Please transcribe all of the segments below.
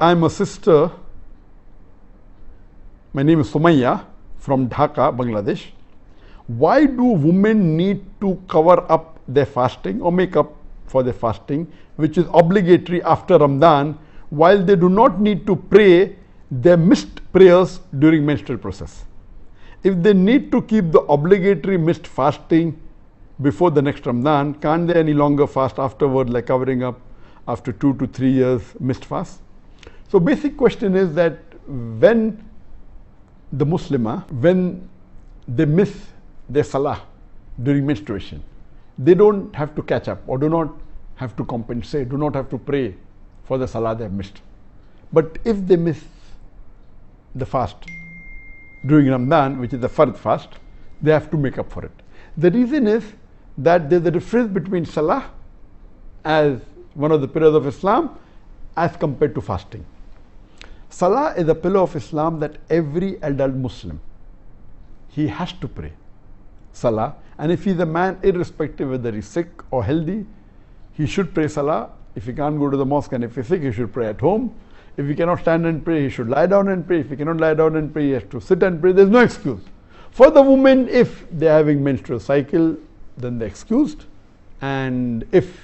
I'm a sister. My name is Sumayya from Dhaka, Bangladesh. Why do women need to cover up their fasting or make up for their fasting, which is obligatory after Ramadan, while they do not need to pray their missed prayers during menstrual process? If they need to keep the obligatory missed fasting before the next Ramadan, can't they any longer fast afterward, like covering up after 2 to 3 years missed fast? So basic question is that when the Muslimah, when they miss their salah during menstruation, they don't have to catch up or do not have to compensate, do not have to pray for the salah they have missed. But if they miss the fast during Ramadan, which is the fard fast, they have to make up for it. The reason is that there's a difference between salah as one of the pillars of Islam as compared to fasting. Salah is a pillar of Islam that every adult Muslim, he has to pray Salah, and if he's a man, irrespective whether he's sick or healthy, he should pray Salah. If he can't go to the mosque and if he's sick, he should pray at home. If he cannot stand and pray, he should lie down and pray. If he cannot lie down and pray, he has to sit and pray. There's no excuse. For the women, if they're having menstrual cycle, then they're excused. And if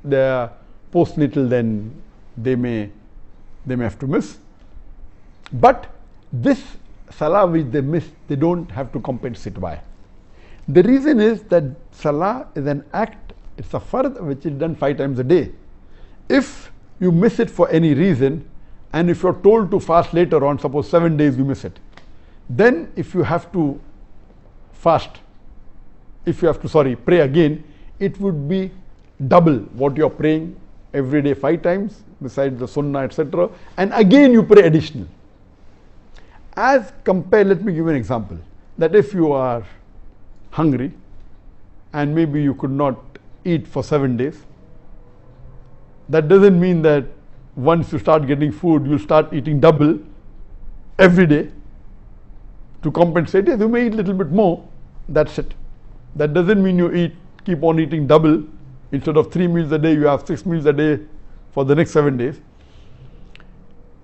they're postnatal, then they may have to miss. But this salah which they miss, they don't have to compensate. Why? The reason is that salah is an act, it's a fard which is done 5 times a day. If you miss it for any reason, and if you're told to fast later on, suppose 7 days you miss it, then if you have to fast, pray again, it would be double what you're praying every day 5 times, besides the sunnah, etc. And again you pray additional. As compared, let me give you an example, that if you are hungry and maybe you could not eat for 7 days, that doesn't mean that once you start getting food, you'll start eating double every day to compensate. Yes, you may eat a little bit more, that's it. That doesn't mean you keep on eating double. Instead of 3 meals a day, you have 6 meals a day for the next 7 days.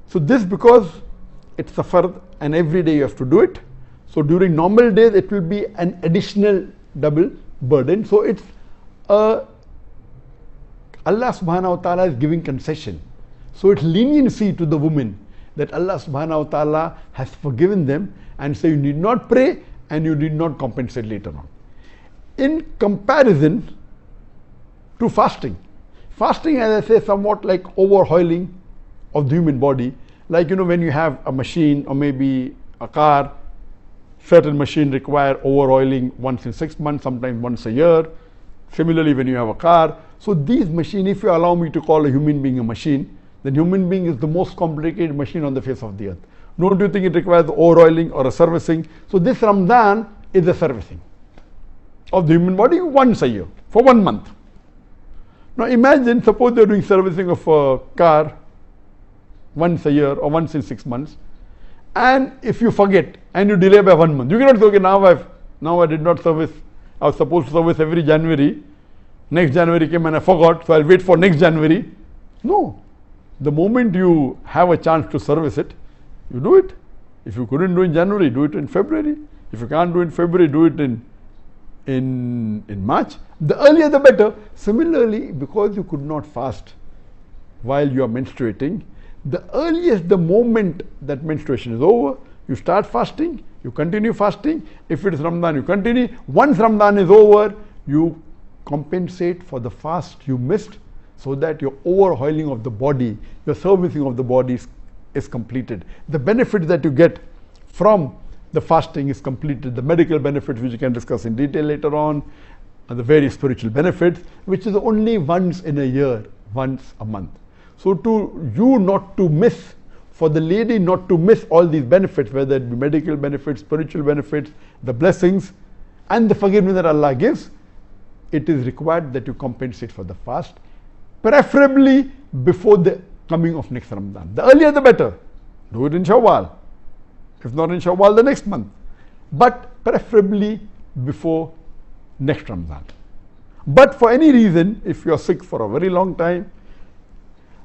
So this, because it's a fard and every day you have to do it, so during normal days it will be an additional double burden. So it's Allah subhanahu wa ta'ala is giving concession. So it's leniency to the women that Allah subhanahu wa ta'ala has forgiven them, and say you need not pray and you need not compensate later on. In comparison to fasting, as I say, somewhat like overhauling of the human body. Like, when you have a machine or maybe a car, certain machine require overhauling once in 6 months, sometimes once a year. Similarly, when you have a car. So these machines, if you allow me to call a human being a machine, then human being is the most complicated machine on the face of the earth. Don't you think it requires overhauling or a servicing? So this Ramadan is a servicing of the human body once a year, for 1 month. Now imagine, suppose you're doing servicing of a car once a year or once in 6 months, and if you forget and you delay by 1 month, you cannot say, okay, now I did not service, I was supposed to service every January, next January came and I forgot, so I'll wait for next January. No. The moment you have a chance to service it, you do it. If you couldn't do it in January, do it in February. If you can't do it in February, do it in March. The earlier the better. Similarly, because you could not fast while you are menstruating, the earliest the moment that menstruation is over, you start fasting, you continue fasting. If it is Ramadan, you continue. Once Ramadan is over, you compensate for the fast you missed, so that your overhauling of the body, your servicing of the body is completed. The benefits that you get from the fasting is completed. The medical benefits, which you can discuss in detail later on, and the various spiritual benefits, which is only once in a year, once a month. So to you not to miss, for the lady not to miss all these benefits, whether it be medical benefits, spiritual benefits, the blessings, and the forgiveness that Allah gives, it is required that you compensate for the fast, preferably before the coming of next Ramadan. The earlier the better. Do it in Shawwal. If not in Shawwal, the next month. But preferably before next Ramadan. But for any reason, if you are sick for a very long time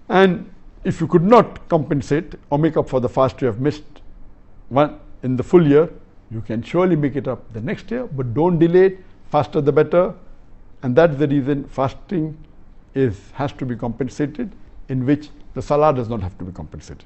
and If you could not compensate or make up for the fast you have missed one in the full year, you can surely make it up the next year, but don't delay it. Faster the better. And that's the reason fasting has to be compensated, in which the salah does not have to be compensated.